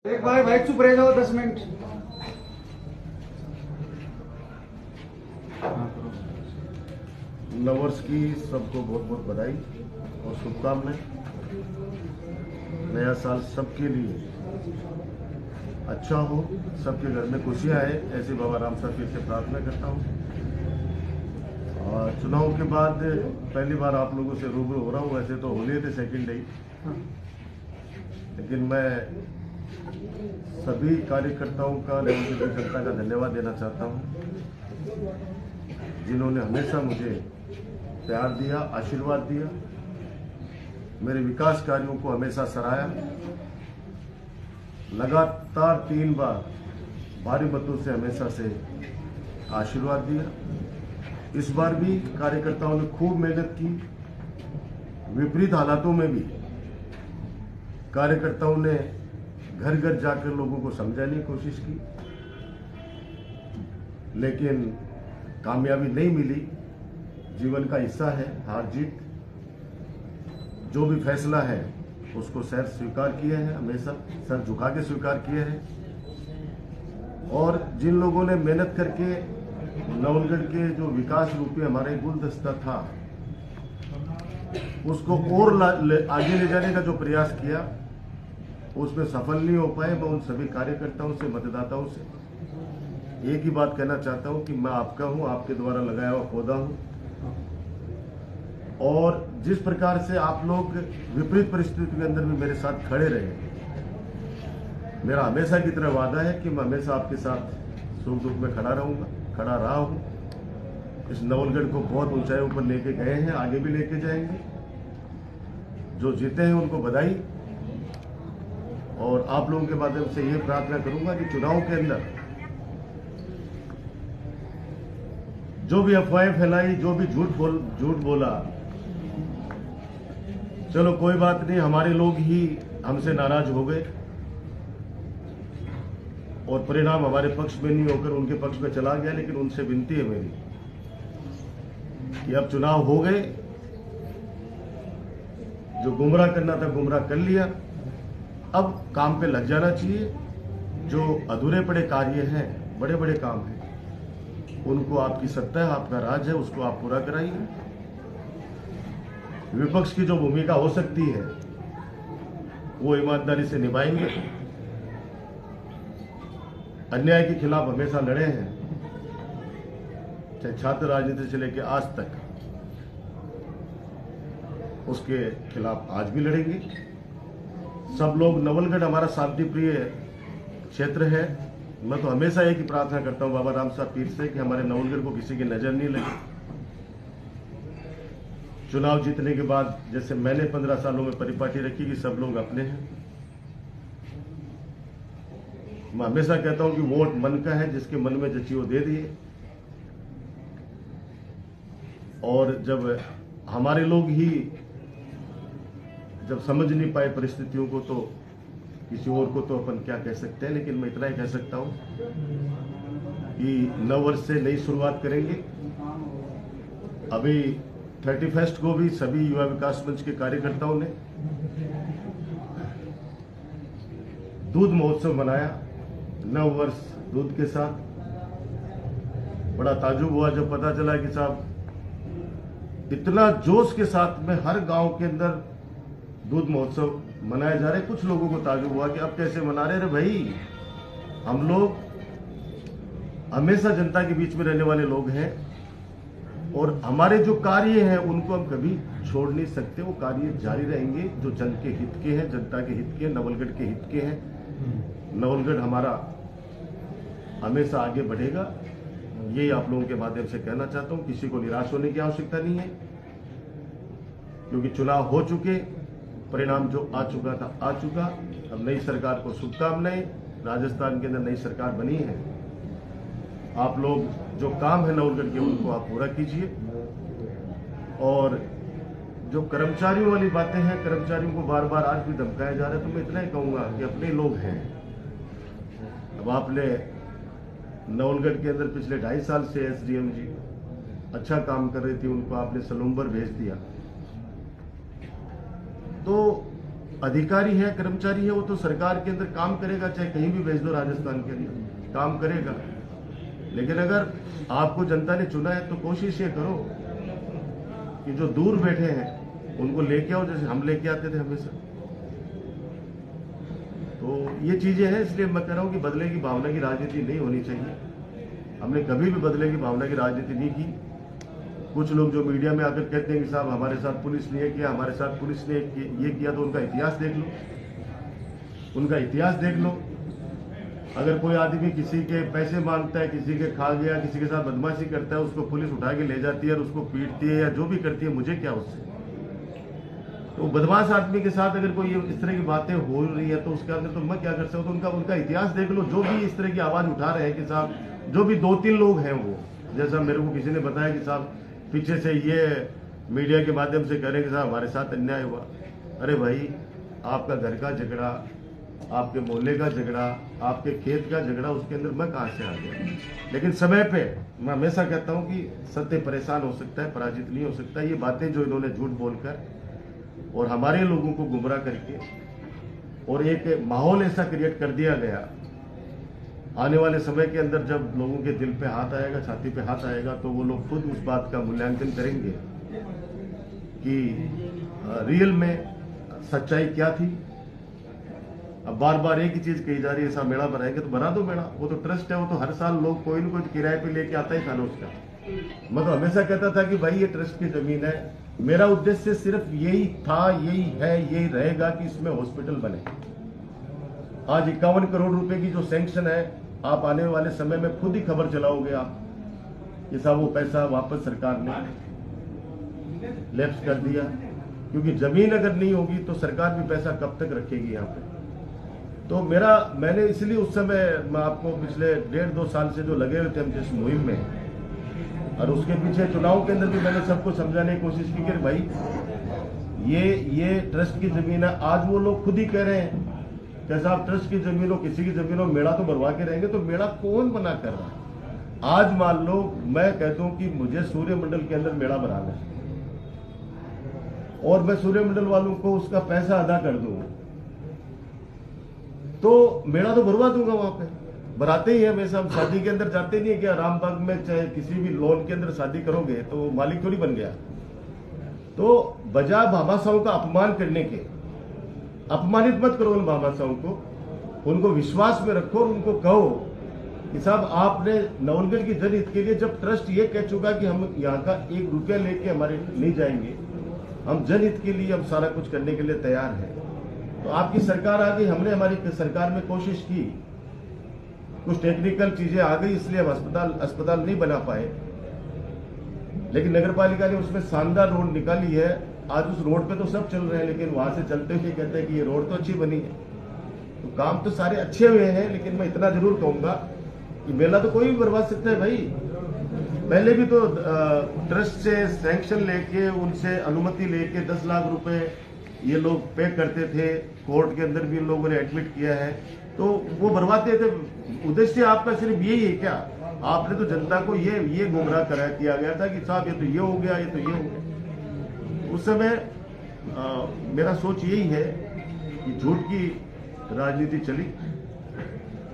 एक भाई भाई चुप रह जाओ 10 मिनट। नववर्ष की सबको बहुत बहुत बधाई और शुभकामनाएं। नया साल सबके लिए अच्छा हो, सबके घर में खुशियां आए, ऐसे बाबा राम साहब से प्रार्थना करता हूँ। चुनाव के बाद पहली बार आप लोगों से रूबरू हो रहा हूँ। वैसे तो होली थे सेकंड डे, लेकिन मैं सभी कार्यकर्ताओं का, नवनिर्वाचित जनता का धन्यवाद देना चाहता हूँ, जिन्होंने हमेशा मुझे प्यार दिया, आशीर्वाद दिया, मेरे विकास कार्यों को हमेशा सराहा। लगातार 3 बार भारी मतों से हमेशा से आशीर्वाद दिया। इस बार भी कार्यकर्ताओं ने खूब मेहनत की। विपरीत हालातों में भी कार्यकर्ताओं ने घर घर जाकर लोगों को समझाने की कोशिश की, लेकिन कामयाबी नहीं मिली। जीवन का हिस्सा है हार जीत। जो भी फैसला है उसको सर स्वीकार किए हैं, हमेशा सर झुका के स्वीकार किए हैं। और जिन लोगों ने मेहनत करके नवलगढ़ के जो विकास रूपी हमारे गुलदस्ता था उसको और आगे ले जाने का जो प्रयास किया, उसमें सफल नहीं हो पाए। मैं उन सभी कार्यकर्ताओं से, मतदाताओं से एक ही बात कहना चाहता हूं कि मैं आपका हूं, आपके द्वारा लगाया हुआ पौधा हूं। और जिस प्रकार से आप लोग विपरीत परिस्थिति के अंदर भी मेरे साथ खड़े रहे, मेरा हमेशा की तरह वादा है कि मैं हमेशा आपके साथ सुख दुख में खड़ा रहूंगा, खड़ा रहा हूं। इस नवलगढ़ को बहुत ऊंचाइयों पर लेके गए हैं, आगे भी लेके जाएंगे। जो जीते हैं उनको बधाई। और आप लोगों के माध्यम से ये प्रार्थना करूंगा कि चुनाव के अंदर जो भी अफवाहें फैलाई, जो भी झूठ बोला, चलो कोई बात नहीं, हमारे लोग ही हमसे नाराज हो गए और परिणाम हमारे पक्ष में नहीं होकर उनके पक्ष में चला गया। लेकिन उनसे विनती है मेरी कि अब चुनाव हो गए, जो गुमराह करना था गुमराह कर लिया, अब काम पे लग जाना चाहिए। जो अधूरे पड़े कार्य हैं, बड़े बड़े काम हैं, उनको आपकी सत्ता है, आपका राज है, उसको आप पूरा कराइए। विपक्ष की जो भूमिका हो सकती है वो ईमानदारी से निभाएंगे। अन्याय के खिलाफ हमेशा लड़े हैं, चाहे छात्र राजनीति से लेकर आज तक, उसके खिलाफ आज भी लड़ेंगे। सब लोग, नवलगढ़ हमारा शांति प्रिय क्षेत्र है। मैं तो हमेशा एक ही प्रार्थना करता हूं बाबा राम साहब पीर से कि हमारे नवलगढ़ को किसी की नजर नहीं लगे। चुनाव जीतने के बाद जैसे मैंने 15 सालों में परिपाटी रखी कि सब लोग अपने हैं, मैं हमेशा कहता हूं कि वोट मन का है, जिसके मन में जची वो दे दिए। और जब हमारे लोग ही जब समझ नहीं पाए परिस्थितियों को, तो किसी और को तो अपन क्या कह सकते हैं। लेकिन मैं इतना ही कह सकता हूं कि नववर्ष से नई शुरुआत करेंगे। अभी 31 को भी सभी युवा विकास मंच के कार्यकर्ताओं ने दूध महोत्सव मनाया, नववर्ष दूध के साथ। बड़ा ताज्जुब हुआ जब पता चला कि साहब इतना जोश के साथ में हर गांव के अंदर दूध महोत्सव मनाए जा रहे। कुछ लोगों को ताज्जुब हुआ कि अब कैसे मना रहे। भाई, हम लोग हमेशा जनता के बीच में रहने वाले लोग हैं और हमारे जो कार्य हैं उनको हम कभी छोड़ नहीं सकते। वो कार्य जारी रहेंगे जो जन के हित के हैं, जनता के हित के, नवलगढ़ के हित के हैं। नवलगढ़ हमारा हमेशा आगे बढ़ेगा। ये आप लोगों के माध्यम से कहना चाहता हूं। किसी को निराश होने की आवश्यकता नहीं है, क्योंकि चुनाव हो चुके, परिणाम जो आ चुका था आ चुका। अब नई सरकार को शुभकामनाएं। राजस्थान के अंदर नई सरकार बनी है। आप लोग जो काम है नवलगढ़ के, उनको आप पूरा कीजिए। और जो कर्मचारियों वाली बातें हैं, कर्मचारियों को बार बार आज भी धमकाया जा रहा है, तो मैं इतना ही कहूंगा कि अपने लोग हैं। अब आपने नवलगढ़ के अंदर पिछले 2.5 साल से एसडीएम जी अच्छा काम कर रही थी, उनको आपने सलूम्बर भेज दिया। तो अधिकारी है, कर्मचारी है, वो तो सरकार के अंदर काम करेगा, चाहे कहीं भी भेज दो राजस्थान के अंदर काम करेगा। लेकिन अगर आपको जनता ने चुना है तो कोशिश ये करो कि जो दूर बैठे हैं उनको लेके आओ, जैसे हम लेके आते थे हमेशा। तो ये चीजें हैं, इसलिए मैं कह रहा हूं कि बदले की भावना की राजनीति नहीं होनी चाहिए। हमने कभी भी बदले की भावना की राजनीति नहीं की। कुछ लोग जो मीडिया में आकर कहते हैं कि साहब हमारे साथ पुलिस ने ये किया, हमारे साथ पुलिस ने ये किया, तो उनका इतिहास देख लो, उनका इतिहास देख लो। अगर कोई आदमी किसी के पैसे मांगता है, किसी के खा गया, किसी के साथ बदमाशी करता है, उसको पुलिस उठा के ले जाती है और उसको पीटती है या जो भी करती है, मुझे क्या उससे। तो बदमाश आदमी के साथ अगर कोई इस तरह की बातें हो रही है तो उसके अंदर तो मैं क्या कर सकता हूँ। उनका इतिहास देख लो। जो भी इस तरह की आवाज उठा रहे हैं कि साहब, जो भी 2-3 लोग हैं, वो जैसा मेरे को किसी ने बताया कि साहब पीछे से ये मीडिया के माध्यम से कह रहे हैं कि साहब हमारे साथ अन्याय हुआ। अरे भाई, आपका घर का झगड़ा, आपके मोहल्ले का झगड़ा, आपके खेत का झगड़ा, उसके अंदर मैं कहां से आ गया। लेकिन समय पे मैं हमेशा कहता हूं कि सत्य परेशान हो सकता है, पराजित नहीं हो सकता। ये बातें जो इन्होंने झूठ बोलकर और हमारे लोगों को गुमराह करके और एक माहौल ऐसा क्रिएट कर दिया गया, आने वाले समय के अंदर जब लोगों के दिल पे हाथ आएगा, छाती पे हाथ आएगा, तो वो लोग खुद उस बात का मूल्यांकन करेंगे कि रियल में सच्चाई क्या थी। अब बार बार एक ही चीज कही जा रही है, ऐसा मेला बनाएंगे, तो बना दो मेला। वो तो ट्रस्ट है, वो तो हर साल लोग कोई न कोई किराए पे लेके आता ही था ना उसका। मैं तो हमेशा कहता था कि भाई ये ट्रस्ट की जमीन है। मेरा उद्देश्य सिर्फ यही था, यही है, यही रहेगा कि इसमें हॉस्पिटल बने। आज 51 करोड़ रुपए की जो सैंक्शन है, आप आने वाले समय में खुद ही खबर चलाओगे आप कि साहब वो पैसा वापस सरकार ने लैप्स कर दिया। क्योंकि जमीन अगर नहीं होगी तो सरकार भी पैसा कब तक रखेगी यहाँ पे। तो मैंने इसलिए उस समय, मैं आपको पिछले 1.5-2 साल से जो लगे हुए थे हम जिस मुहिम में, और उसके पीछे चुनाव के अंदर भी मैंने सबको समझाने की कोशिश की कि भाई ये ट्रस्ट की जमीन है। आज वो लोग खुद ही कह रहे हैं कि साहब ट्रस्ट की जमीनों, किसी की जमीनों मेला तो भरवा के रहेंगे। तो मेला कौन बना कर रहा है? आज मान लो मैं कह दूं कि मुझे सूर्यमंडल के अंदर मेला बनाना है और मैं सूर्यमंडल वालों को उसका पैसा अदा कर दूंगा, तो मेला तो भरवा दूंगा। वहां पे भराते ही है हमेशा। हम शादी के अंदर जाते नहीं है क्या? रामबाग में चाहे किसी भी लोन के अंदर शादी करोगे तो मालिक थोड़ी बन गया। तो बजाय भामाशाहों का अपमान करने के, अपमानित मत करो उन भामाशाहों को, उनको विश्वास में रखो और उनको कहो कि साहब आपने नवलगढ़ की जनहित के लिए, जब ट्रस्ट ये कह चुका कि हम यहाँ का 1 रुपया लेके हमारे नहीं जाएंगे, हम जनहित के लिए हम सारा कुछ करने के लिए तैयार हैं। तो आपकी सरकार आ गई, हमने हमारी सरकार में कोशिश की, कुछ टेक्निकल चीजें आ गई, इसलिए हम अस्पताल नहीं बना पाए। लेकिन नगर पालिका ने उसमें शानदार रोड निकाली है। आज उस रोड पे तो सब चल रहे हैं, लेकिन वहां से चलते हुए कहते हैं कि ये रोड तो अच्छी बनी है। तो काम तो सारे अच्छे हुए हैं, लेकिन मैं इतना जरूर कहूंगा कि मेला तो कोई भी भरवा सकता है भाई। पहले भी तो ट्रस्ट से सैंक्शन लेके, उनसे अनुमति लेके 10 लाख रुपए ये लोग पे करते थे। कोर्ट के अंदर भी इन लोगों ने एडमिट किया है, तो वो भरवाते थे। उद्देश्य आपका सिर्फ यही है क्या? आपने तो जनता को ये गुमराह किया गया था कि साहब ये तो ये हो गया, ये तो ये हो गया। उस समय मेरा सोच यही है कि झूठ की राजनीति चली,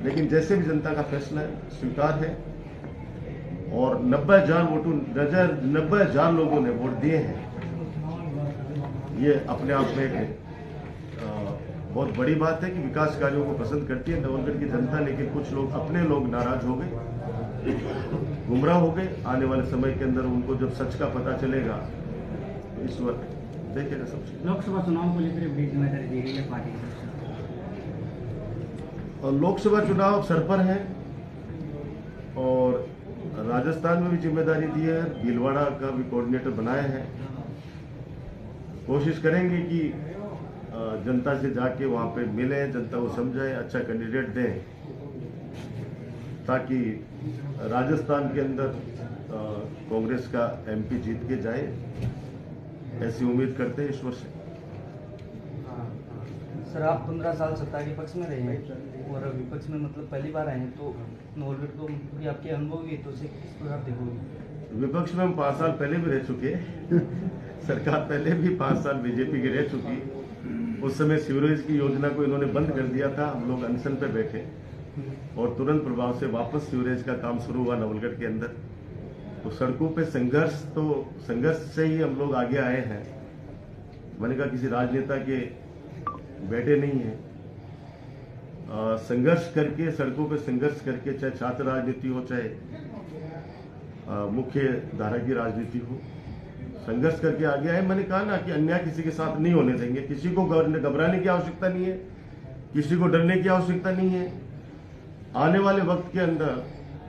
लेकिन जैसे भी जनता का फैसला है, स्वीकार है। और 90,000 लोगों ने वोट दिए हैं। ये अपने आप में एक बहुत बड़ी बात है कि विकास कार्यों को पसंद करती है नवलगढ़ की जनता। लेकिन कुछ लोग, अपने लोग नाराज हो गए, गुमराह हो गए। आने वाले समय के अंदर उनको जब सच का पता चलेगा तो इस वक्त देखेगा सब चीज। लोकसभा चुनाव को लेकर बड़ी जिम्मेदारी दी गई है पार्टी और लोकसभा चुनाव सर पर है और राजस्थान में भी जिम्मेदारी दी है। भीलवाड़ा का भी कोऑर्डिनेटर बनाया है। कोशिश करेंगे कि जनता से जाके वहां पे मिले, जनता को समझाएं, अच्छा कैंडिडेट दें, ताकि राजस्थान के अंदर कांग्रेस का एमपी जीत के जाए, ऐसी उम्मीद करते हैं ईश्वर से। सर, आप 15 साल सत्ता के पक्ष में रहे हैं और विपक्ष में मतलब पहली बार आए हैं, तो नवलगढ़ को भी आपके अनुभव की तो से किस प्रकार देखोगे? विपक्ष में हम 5 साल पहले भी रह चुके सरकार पहले भी 5 साल बीजेपी की रह चुकी। उस समय सीवरेज की योजना को इन्होंने बंद कर दिया था। हम लोग अनशन पे बैठे और तुरंत प्रभाव से वापस सीवरेज का काम शुरू हुआ नवलगढ़ के अंदर। तो सड़कों पे संघर्ष से ही हम लोग आगे आए हैं। मैंने कहा किसी राजनेता के बेटे नहीं है। संघर्ष करके, सड़कों पे संघर्ष करके, चाहे छात्र राजनीति हो, चाहे मुख्य धारा की राजनीति हो, संघर्ष करके आगे आए। मैंने कहा ना कि अन्याय किसी के साथ नहीं होने देंगे। किसी को घबराने की आवश्यकता नहीं है, किसी को डरने की आवश्यकता नहीं है। आने वाले वक्त के अंदर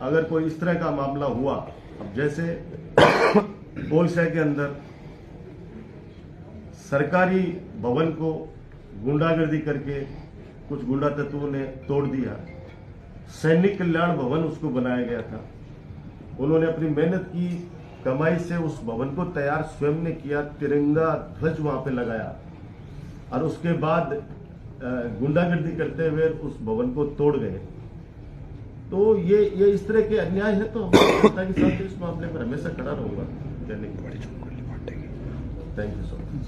अगर कोई इस तरह का मामला हुआ, अब जैसे पोलशा के अंदर सरकारी भवन को गुंडागर्दी करके कुछ गुंडा तत्वों ने तोड़ दिया। सैनिक कल्याण भवन उसको बनाया गया था। उन्होंने अपनी मेहनत की कमाई से उस भवन को तैयार स्वयं ने किया, तिरंगा ध्वज वहां पे लगाया और उसके बाद गुंडागर्दी करते हुए उस भवन को तोड़ गए। तो ये इस तरह के अन्याय है। तो हम जनता के साथ इस मामले पर हमेशा खड़ा रहूंगा कहने की। Thank you so much.